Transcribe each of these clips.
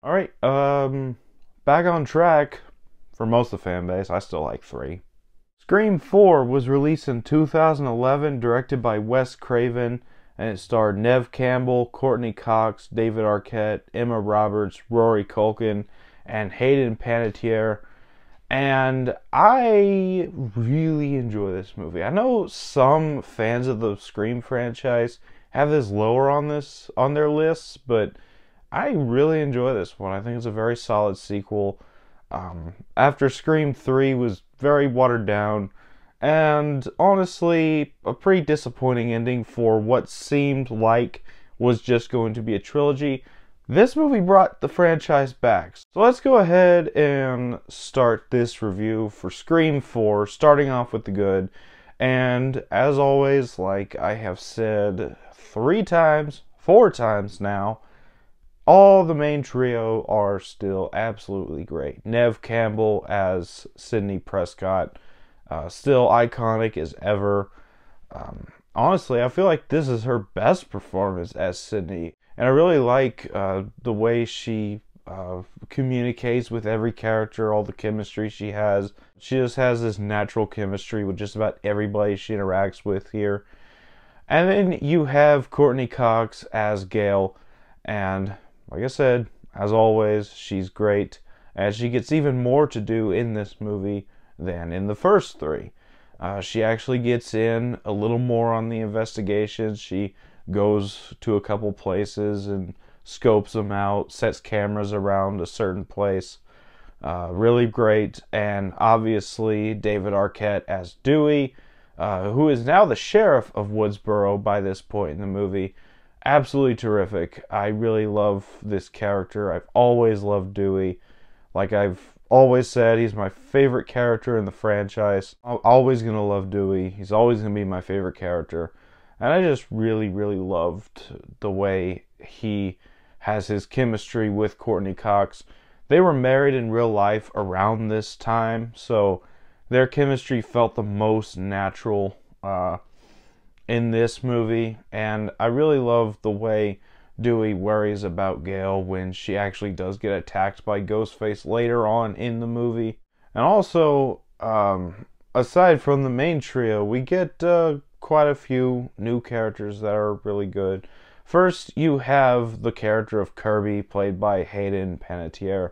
Alright, back on track for most of the fan base. I still like 3. Scream 4 was released in 2011, directed by Wes Craven, and it starred Neve Campbell, Courtney Cox, David Arquette, Emma Roberts, Rory Culkin, and Hayden Panettiere. And I really enjoy this movie. I know some fans of the Scream franchise have this lower on their lists, but I really enjoy this one. I think it's a very solid sequel. After Scream 3 was very watered down, and honestly, a pretty disappointing ending for what seemed like was just going to be a trilogy. This movie brought the franchise back. So let's go ahead and start this review for Scream 4, starting off with the good. And as always, like I have said 4 times now, all the main trio are still absolutely great. Neve Campbell as Sidney Prescott, still iconic as ever. Honestly, I feel like this is her best performance as Sidney. And I really like the way she communicates with every character, all the chemistry she has. She just has this natural chemistry with just about everybody she interacts with here. And then you have Courtney Cox as Gail, and like I said, as always, she's great, and she gets even more to do in this movie than in the first 3. She actually gets in a little more on the investigations. She goes to a couple places and scopes them out, sets cameras around a certain place. Really great. And obviously David Arquette as Dewey, who is now the sheriff of Woodsboro by this point in the movie. Absolutely terrific. I really love this character. I've always loved Dewey. Like I've always said, he's my favorite character in the franchise. I'm always going to love Dewey. He's always going to be my favorite character. And I just really, really loved the way he has his chemistry with Courtney Cox. They were married in real life around this time, so their chemistry felt the most natural in this movie. And I really love the way Dewey worries about Gail when she actually does get attacked by Ghostface later on in the movie. And also, aside from the main trio, we get quite a few new characters that are really good. First, you have the character of Kirby, played by Hayden Panettiere,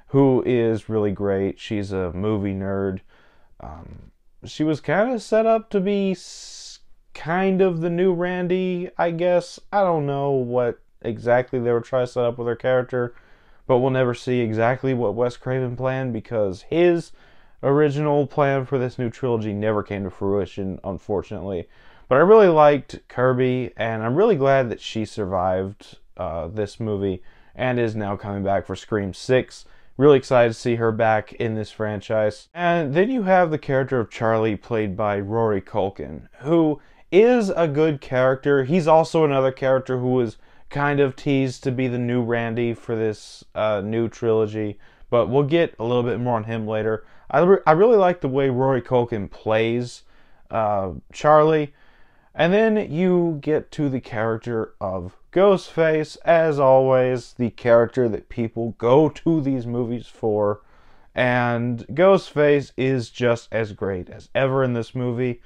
who is really great. She's a movie nerd. She was kind of set up to be kind of the new Randy, I guess. I don't know what exactly they were trying to set up with her character, but we'll never see exactly what Wes Craven planned, because his original plan for this new trilogy never came to fruition, unfortunately. But I really liked Kirby, and I'm really glad that she survived this movie and is now coming back for Scream 6. Really excited to see her back in this franchise. And then you have the character of Charlie, played by Rory Culkin, who is a good character. He's also another character who was kind of teased to be the new Randy for this new trilogy, but we'll get a little bit more on him later. I really like the way Rory Culkin plays Charlie. And then you get to the character of Ghostface, as always, the character that people go to these movies for. And Ghostface is just as great as ever in this movie.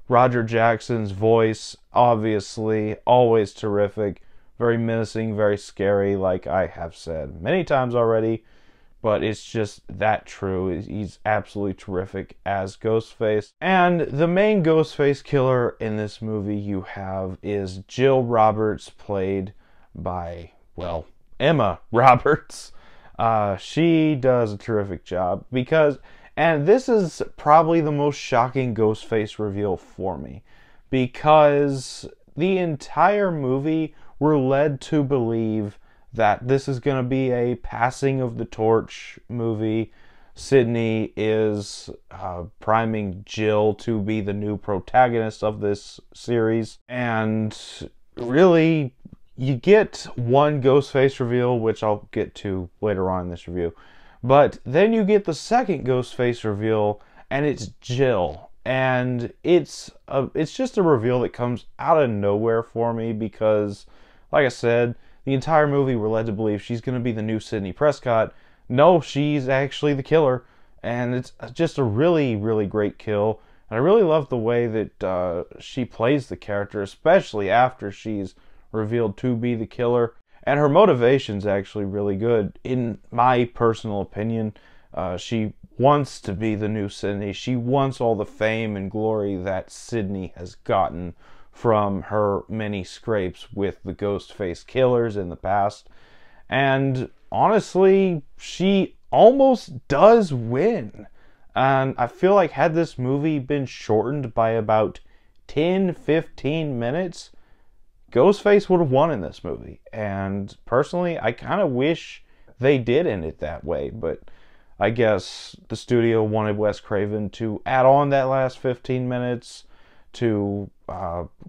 Roger Jackson's voice, obviously, always terrific. Very menacing, very scary, like I have said many times already. But it's just that true. He's absolutely terrific as Ghostface. And the main Ghostface killer in this movie you have is Jill Roberts, played by, well, Emma Roberts. She does a terrific job and this is probably the most shocking Ghostface reveal for me, because the entire movie we're led to believe that this is going to be a passing of the torch movie. Sidney is priming Jill to be the new protagonist of this series. And really, you get one Ghostface reveal, which I'll get to later on in this review. But then you get the second Ghostface reveal, and it's Jill. And it's just a reveal that comes out of nowhere for me because, like I said, the entire movie we're led to believe she's going to be the new Sidney Prescott. No, she's actually the killer, and it's just a really, really great kill. And I really love the way that she plays the character, especially after she's revealed to be the killer. And her motivation's actually really good, in my personal opinion. She wants to be the new Sidney. She wants all the fame and glory that Sidney has gotten from her many scrapes with the Ghostface killers in the past. And honestly, she almost does win. And I feel like had this movie been shortened by about 10-15 minutes, Ghostface would have won in this movie. And personally, I kind of wish they did end it that way. But I guess the studio wanted Wes Craven to add on that last 15 minutes to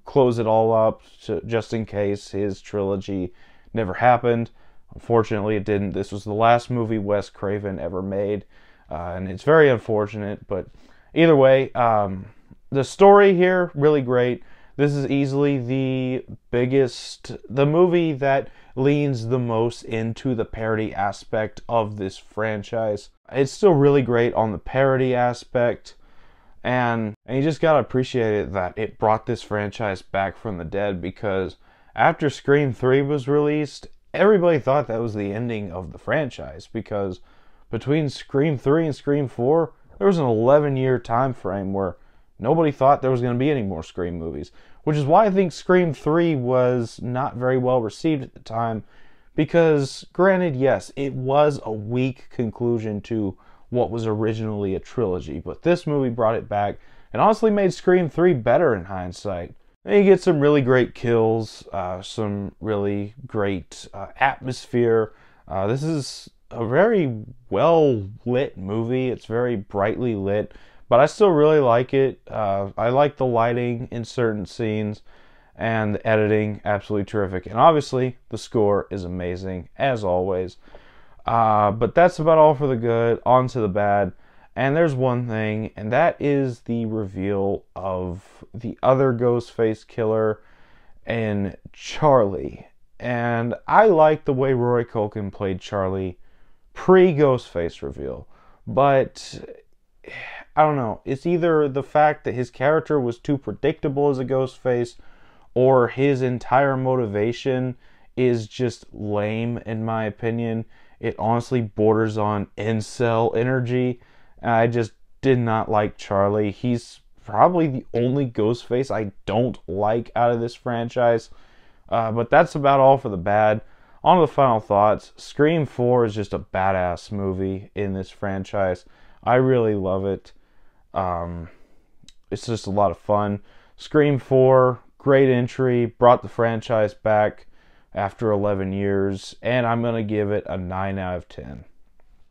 close it all up, just in case his trilogy never happened. Unfortunately, it didn't. This was the last movie Wes Craven ever made, and it's very unfortunate. But either way, the story here, really great. This is easily the movie that leans the most into the parody aspect of this franchise. It's still really great on the parody aspect, and you just gotta appreciate it that it brought this franchise back from the dead, because after Scream 3 was released, everybody thought that was the ending of the franchise, because between Scream 3 and Scream 4, there was an 11-year time frame where nobody thought there was going to be any more Scream movies, which is why I think Scream 3 was not very well received at the time, because granted, yes, it was a weak conclusion to what was originally a trilogy, but this movie brought it back and honestly made Scream 3 better in hindsight. And you get some really great kills, some really great atmosphere. This is a very well lit movie. It's very brightly lit, but I still really like it. I like the lighting in certain scenes, and the editing, absolutely terrific. And obviously, the score is amazing, as always. But that's about all for the good. On to the bad. And there's one thing, and that is the reveal of the other Ghostface killer in Charlie. And I like the way Rory Culkin played Charlie pre-Ghostface reveal. But I don't know. It's either the fact that his character was too predictable as a Ghostface, or his entire motivation is just lame, in my opinion. It honestly borders on incel energy. I just did not like Charlie. He's probably the only Ghostface I don't like out of this franchise. But that's about all for the bad. On to the final thoughts. Scream 4 is just a badass movie in this franchise. I really love it. It's just a lot of fun. Scream 4, great entry, brought the franchise back after 11 years, and I'm going to give it a 9 out of 10.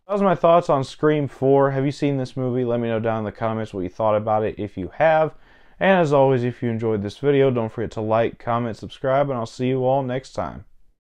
That was my thoughts on Scream 4. Have you seen this movie? Let me know down in the comments what you thought about it if you have. And as always, if you enjoyed this video, don't forget to like, comment, subscribe, and I'll see you all next time.